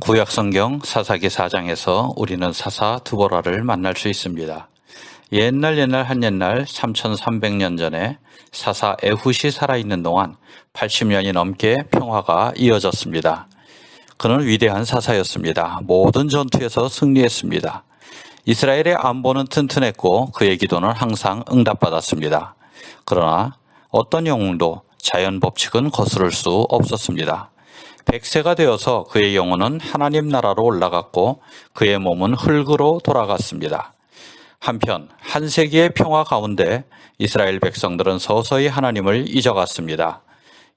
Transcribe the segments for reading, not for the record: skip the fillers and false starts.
구약성경 사사기 4장에서 우리는 사사 드보라를 만날 수 있습니다. 옛날 한옛날 3300년 전에 사사 에훗이 살아있는 동안 80년이 넘게 평화가 이어졌습니다. 그는 위대한 사사였습니다. 모든 전투에서 승리했습니다. 이스라엘의 안보는 튼튼했고 그의 기도는 항상 응답받았습니다. 그러나 어떤 영웅도 자연 법칙은 거스를 수 없었습니다. 100세가 되어서 그의 영혼은 하나님 나라로 올라갔고 그의 몸은 흙으로 돌아갔습니다. 한편 한 세기의 평화 가운데 이스라엘 백성들은 서서히 하나님을 잊어갔습니다.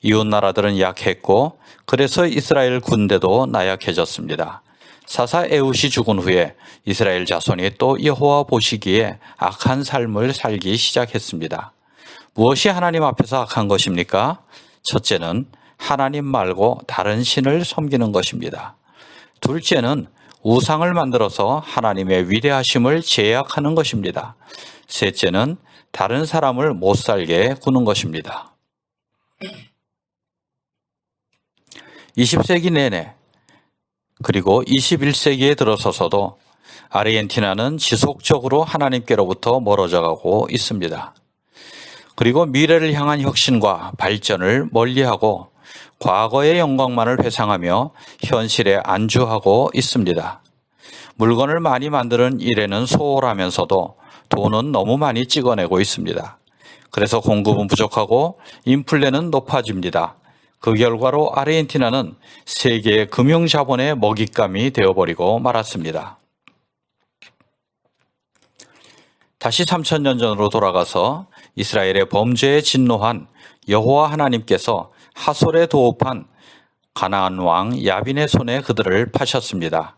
이웃 나라들은 약했고 그래서 이스라엘 군대도 나약해졌습니다. 사사 에훗이 죽은 후에 이스라엘 자손이 또 여호와 보시기에 악한 삶을 살기 시작했습니다. 무엇이 하나님 앞에서 악한 것입니까? 첫째는 하나님 말고 다른 신을 섬기는 것입니다. 둘째는 우상을 만들어서 하나님의 위대하심을 제약하는 것입니다. 셋째는 다른 사람을 못 살게 구는 것입니다. 20세기 내내 그리고 21세기에 들어서서도 아르헨티나는 지속적으로 하나님께로부터 멀어져 가고 있습니다. 그리고 미래를 향한 혁신과 발전을 멀리하고 과거의 영광만을 회상하며 현실에 안주하고 있습니다. 물건을 많이 만드는 일에는 소홀하면서도 돈은 너무 많이 찍어내고 있습니다. 그래서 공급은 부족하고 인플레는 높아집니다. 그 결과로 아르헨티나는 세계의 금융자본의 먹잇감이 되어버리고 말았습니다. 다시 3000년 전으로 돌아가서 이스라엘의 범죄에 진노한 여호와 하나님께서 하솔에 도읍한 가나안 왕 야빈의 손에 그들을 파셨습니다.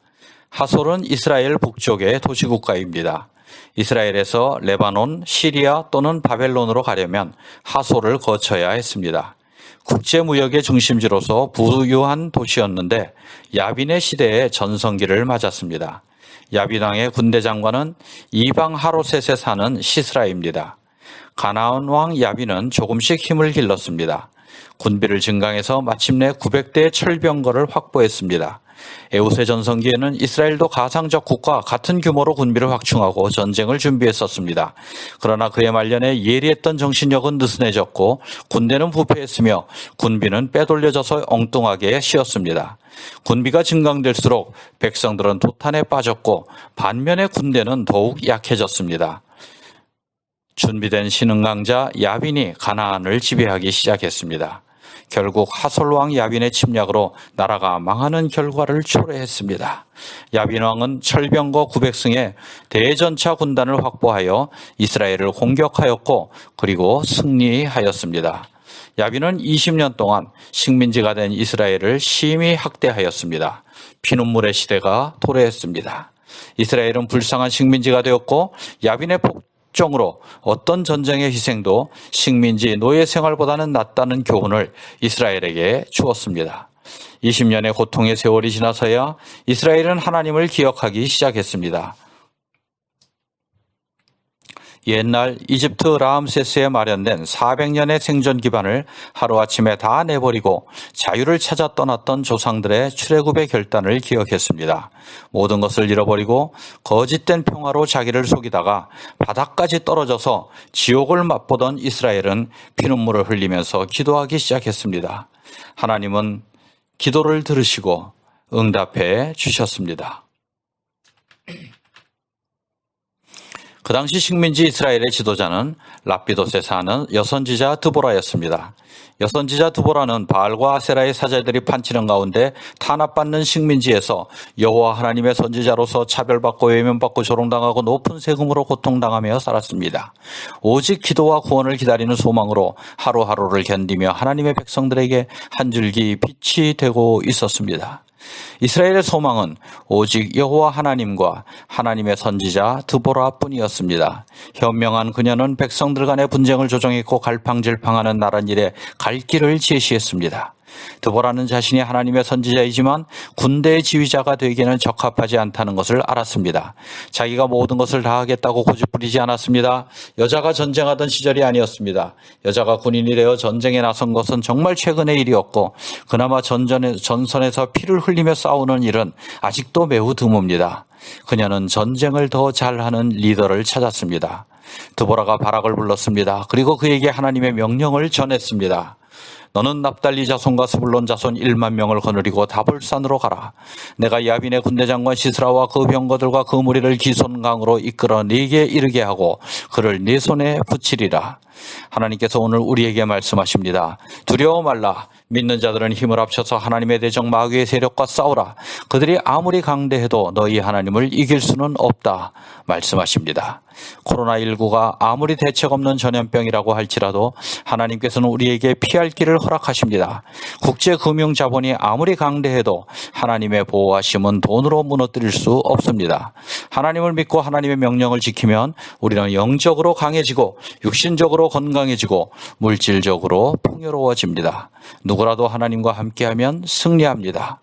하솔은 이스라엘 북쪽의 도시국가입니다. 이스라엘에서 레바논, 시리아 또는 바벨론으로 가려면 하솔을 거쳐야 했습니다. 국제무역의 중심지로서 부유한 도시였는데 야빈의 시대에 전성기를 맞았습니다. 야빈 왕의 군대 장관은 이방 하로셋에 사는 시스라입니다. 가나안 왕 야빈은 조금씩 힘을 길렀습니다. 군비를 증강해서 마침내 900대의 철병거를 확보했습니다. 에훗의 전성기에는 이스라엘도 가상적 국가 같은 규모로 군비를 확충하고 전쟁을 준비했었습니다. 그러나 그의 말년에 예리했던 정신력은 느슨해졌고 군대는 부패했으며 군비는 빼돌려져서 엉뚱하게 쉬었습니다. 군비가 증강될수록 백성들은 도탄에 빠졌고 반면에 군대는 더욱 약해졌습니다. 준비된 신흥강자 야빈이 가나안을 지배하기 시작했습니다. 결국 하솔왕 야빈의 침략으로 나라가 망하는 결과를 초래했습니다. 야빈 왕은 철병거 900승의 대전차 군단을 확보하여 이스라엘을 공격하였고 그리고 승리하였습니다. 야빈은 20년 동안 식민지가 된 이스라엘을 심히 학대하였습니다. 피눈물의 시대가 도래했습니다. 이스라엘은 불쌍한 식민지가 되었고 야빈의 폭정으로 어떤 전쟁의 희생도 식민지 노예 생활보다는 낫다는 교훈을 이스라엘에게 주었습니다. 20년의 고통의 세월이 지나서야 이스라엘은 하나님을 기억하기 시작했습니다. 옛날 이집트 라암세스에 마련된 400년의 생존 기반을 하루아침에 다 내버리고 자유를 찾아 떠났던 조상들의 출애굽의 결단을 기억했습니다. 모든 것을 잃어버리고 거짓된 평화로 자기를 속이다가 바닥까지 떨어져서 지옥을 맛보던 이스라엘은 피눈물을 흘리면서 기도하기 시작했습니다. 하나님은 기도를 들으시고 응답해 주셨습니다. 그 당시 식민지 이스라엘의 지도자는 라피돗에 사는 여선지자 드보라였습니다. 여선지자 드보라는 바알과 아세라의 사제들이 판치는 가운데 탄압받는 식민지에서 여호와 하나님의 선지자로서 차별받고 외면받고 조롱당하고 높은 세금으로 고통당하며 살았습니다. 오직 기도와 구원을 기다리는 소망으로 하루하루를 견디며 하나님의 백성들에게 한 줄기 빛이 되고 있었습니다. 이스라엘의 소망은 오직 여호와 하나님과 하나님의 선지자 드보라뿐이었습니다. 현명한 그녀는 백성들 간의 분쟁을 조정했고 갈팡질팡하는 나란 일에 갈 길을 제시했습니다. 드보라는 자신이 하나님의 선지자이지만 군대의 지휘자가 되기에는 적합하지 않다는 것을 알았습니다. 자기가 모든 것을 다 하겠다고 고집부리지 않았습니다. 여자가 전쟁하던 시절이 아니었습니다. 여자가 군인이 되어 전쟁에 나선 것은 정말 최근의 일이었고 그나마 전선에서 피를 흘리며 싸우는 일은 아직도 매우 드뭅니다. 그녀는 전쟁을 더 잘하는 리더를 찾았습니다. 드보라가 바락을 불렀습니다. 그리고 그에게 하나님의 명령을 전했습니다. 너는 납달리 자손과 스불론 자손 1만 명을 거느리고 다볼산으로 가라. 내가 야빈의 군대장관 시스라와 그 병거들과 그 무리를 기손강으로 이끌어 네게 이르게 하고 그를 네 손에 붙이리라. 하나님께서 오늘 우리에게 말씀하십니다. 두려워 말라. 믿는 자들은 힘을 합쳐서 하나님의 대적 마귀의 세력과 싸우라. 그들이 아무리 강대해도 너희 하나님을 이길 수는 없다. 말씀하십니다. 코로나19가 아무리 대책 없는 전염병이라고 할지라도 하나님께서는 우리에게 피할 길을 허락하십니다. 국제금융자본이 아무리 강대해도 하나님의 보호하심은 돈으로 무너뜨릴 수 없습니다. 하나님을 믿고 하나님의 명령을 지키면 우리는 영적으로 강해지고 육신적으로 건강해지고 물질적으로 풍요로워집니다. 누구라도 하나님과 함께하면 승리합니다.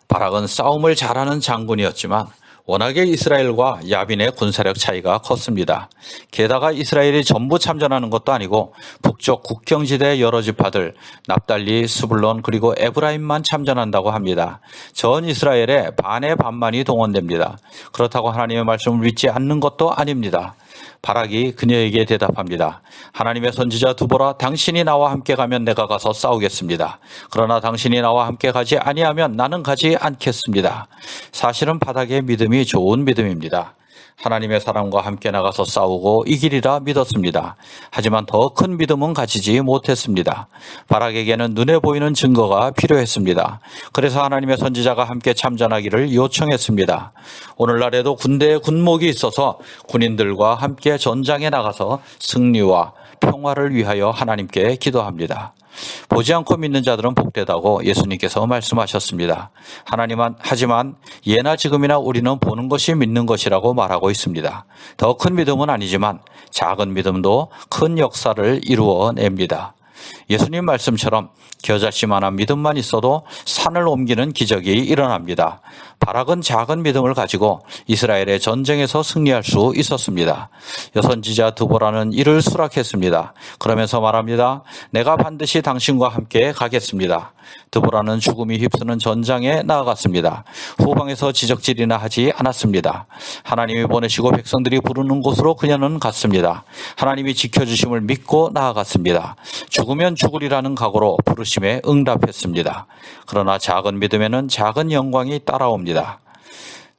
바락은 싸움을 잘하는 장군이었지만 워낙에 이스라엘과 야빈의 군사력 차이가 컸습니다. 게다가 이스라엘이 전부 참전하는 것도 아니고 북쪽 국경지대 여러 지파들 납달리, 스불론 그리고 에브라임만 참전한다고 합니다. 전 이스라엘의 반의 반만이 동원됩니다. 그렇다고 하나님의 말씀을 믿지 않는 것도 아닙니다. 바락이 그녀에게 대답합니다. 하나님의 선지자 드보라, 당신이 나와 함께 가면 내가 가서 싸우겠습니다. 그러나 당신이 나와 함께 가지 아니하면 나는 가지 않겠습니다. 사실은 바락의 믿음이 좋은 믿음입니다. 하나님의 사람과 함께 나가서 싸우고 이기리라 믿었습니다. 하지만 더 큰 믿음은 가지지 못했습니다. 바락에게는 눈에 보이는 증거가 필요했습니다. 그래서 하나님의 선지자가 함께 참전하기를 요청했습니다. 오늘날에도 군대에 군목이 있어서 군인들과 함께 전장에 나가서 승리와 평화를 위하여 하나님께 기도합니다. 보지 않고 믿는 자들은 복되다고 예수님께서 말씀하셨습니다. 하지만 예나 지금이나 우리는 보는 것이 믿는 것이라고 말하고 있습니다. 더 큰 믿음은 아니지만 작은 믿음도 큰 역사를 이루어냅니다. 예수님 말씀처럼 겨자씨만한 믿음만 있어도 산을 옮기는 기적이 일어납니다. 바락은 작은 믿음을 가지고 이스라엘의 전쟁에서 승리할 수 있었습니다. 여선지자 드보라는 이를 수락했습니다. 그러면서 말합니다. 내가 반드시 당신과 함께 가겠습니다. 드보라는 죽음이 휩쓰는 전장에 나아갔습니다. 후방에서 지적질이나 하지 않았습니다. 하나님이 보내시고 백성들이 부르는 곳으로 그녀는 갔습니다. 하나님이 지켜주심을 믿고 나아갔습니다. 죽으면 죽으리라는 각오로 부르심에 응답했습니다. 그러나 작은 믿음에는 작은 영광이 따라옵니다.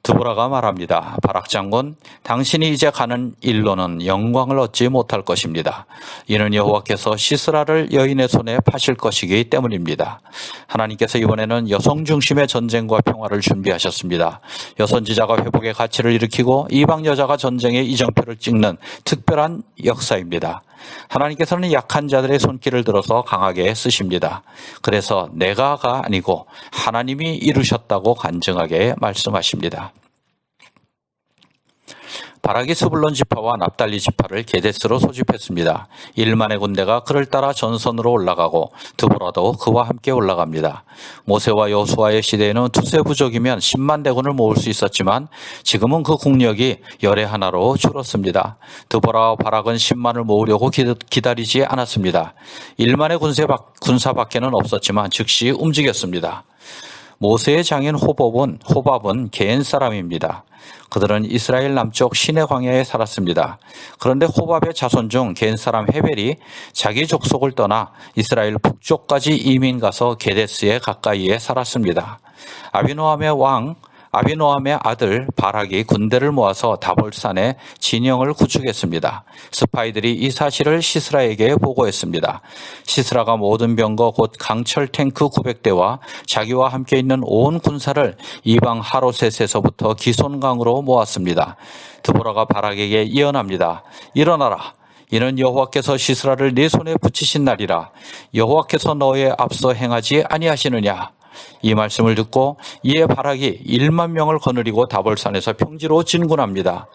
드보라가 말합니다. 바락 장군, 당신이 이제 가는 일로는 영광을 얻지 못할 것입니다. 이는 여호와께서 시스라를 여인의 손에 파실 것이기 때문입니다. 하나님께서 이번에는 여성 중심의 전쟁과 평화를 준비하셨습니다. 여선지자가 회복의 가치를 일으키고 이방 여자가 전쟁의 이정표를 찍는 특별한 역사입니다. 하나님께서는 약한 자들의 손길을 들어서 강하게 쓰십니다. 그래서 내가가 아니고 하나님이 이루셨다고 간증하게 말씀하십니다. 바락이 스불론 지파와 납달리 지파를 게데스로 소집했습니다. 1만의 군대가 그를 따라 전선으로 올라가고 드보라도 그와 함께 올라갑니다. 모세와 여호수아의 시대에는 두세 부족이면 10만 대군을 모을 수 있었지만 지금은 그 국력이 열의 하나로 줄었습니다. 드보라와 바락은 10만을 모으려고 기다리지 않았습니다. 1만의 군사밖에는 없었지만 즉시 움직였습니다. 모세의 장인 호밥은 게엔 사람입니다. 그들은 이스라엘 남쪽 시내 광야에 살았습니다. 그런데 호밥의 자손 중 게엔 사람 헤벨이 자기 족속을 떠나 이스라엘 북쪽까지 이민 가서 게데스에 가까이에 살았습니다. 아비노함의 아들 바락이 군대를 모아서 다볼산에 진영을 구축했습니다. 스파이들이 이 사실을 시스라에게 보고했습니다. 시스라가 모든 병거 곧 강철 탱크 900대와 자기와 함께 있는 온 군사를 이방 하로셋에서부터 기손강으로 모았습니다. 드보라가 바락에게 예언합니다. 일어나라. 이는 여호와께서 시스라를 네 손에 붙이신 날이라. 여호와께서 너의 앞서 행하지 아니하시느냐. 이 말씀을 듣고 이에 바락이 1만 명을 거느리고 다볼산에서 평지로 진군합니다.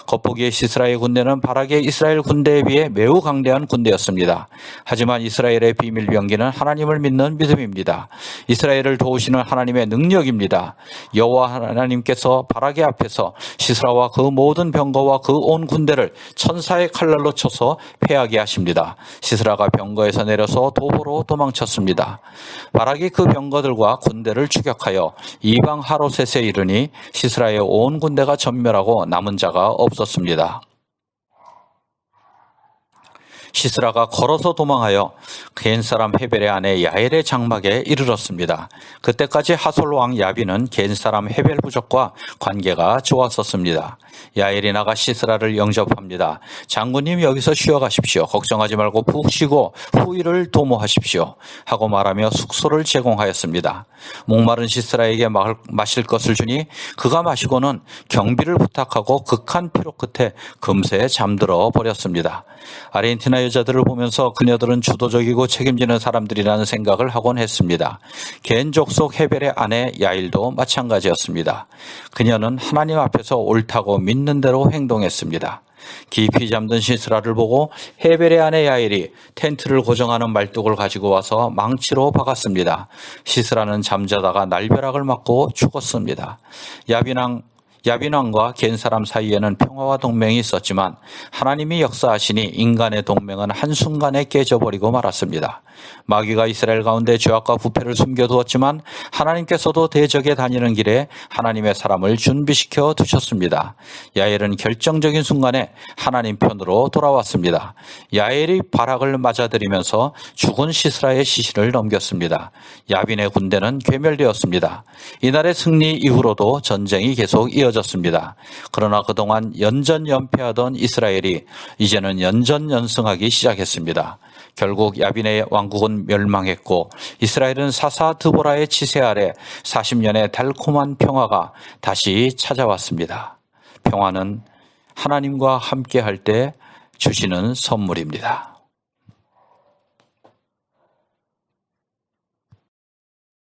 겉보기에 시스라의 군대는 바락의 이스라엘 군대에 비해 매우 강대한 군대였습니다. 하지만 이스라엘의 비밀 병기는 하나님을 믿는 믿음입니다. 이스라엘을 도우시는 하나님의 능력입니다. 여호와 하나님께서 바락의 앞에서 시스라와 그 모든 병거와 그 온 군대를 천사의 칼날로 쳐서 패하게 하십니다. 시스라가 병거에서 내려서 도보로 도망쳤습니다. 바락이 그 병거들과 군대를 추격하여 이방 하로셋에 이르니 시스라의 온 군대가 전멸하고 남은 자가 없었습니다. 시스라가 걸어서 도망하여 겐 사람 헤벨의 아내 야엘의 장막에 이르렀습니다. 그때까지 하솔 왕 야빈은 겐 사람 헤벨 부족과 관계가 좋았었습니다. 야엘이 나가 시스라를 영접합니다. 장군님 여기서 쉬어 가십시오. 걱정하지 말고 푹 쉬고 후일을 도모하십시오. 하고 말하며 숙소를 제공하였습니다. 목마른 시스라에게 마실 것을 주니 그가 마시고는 경비를 부탁하고 극한 피로 끝에 금세 잠들어 버렸습니다. 아르헨티나 여자들을 보면서 그녀들은 주도적이고 책임지는 사람들이라는 생각을 하곤 했습니다. 겐 족속 헤벨의 아내 야일도 마찬가지였습니다. 그녀는 하나님 앞에서 옳다고 믿는 대로 행동했습니다. 깊이 잠든 시스라를 보고 헤벨의 아내 야일이 텐트를 고정하는 말뚝을 가지고 와서 망치로 박았습니다. 시스라는 잠자다가 날벼락을 맞고 죽었습니다. 야빈왕과 겐 사람 사이에는 평화와 동맹이 있었지만 하나님이 역사하시니 인간의 동맹은 한순간에 깨져버리고 말았습니다. 마귀가 이스라엘 가운데 죄악과 부패를 숨겨두었지만 하나님께서도 대적에 다니는 길에 하나님의 사람을 준비시켜 두셨습니다. 야엘은 결정적인 순간에 하나님 편으로 돌아왔습니다. 야엘이 바락을 맞아들이면서 죽은 시스라의 시신을 넘겼습니다. 야빈의 군대는 괴멸되었습니다. 이날의 승리 이후로도 전쟁이 계속 이어졌습니다. 그러나 그동안 연전연패하던 이스라엘이 이제는 연전연승하기 시작했습니다. 결국 야빈의 왕국은 멸망했고 이스라엘은 사사 드보라의 치세 아래 40년의 달콤한 평화가 다시 찾아왔습니다. 평화는 하나님과 함께할 때 주시는 선물입니다.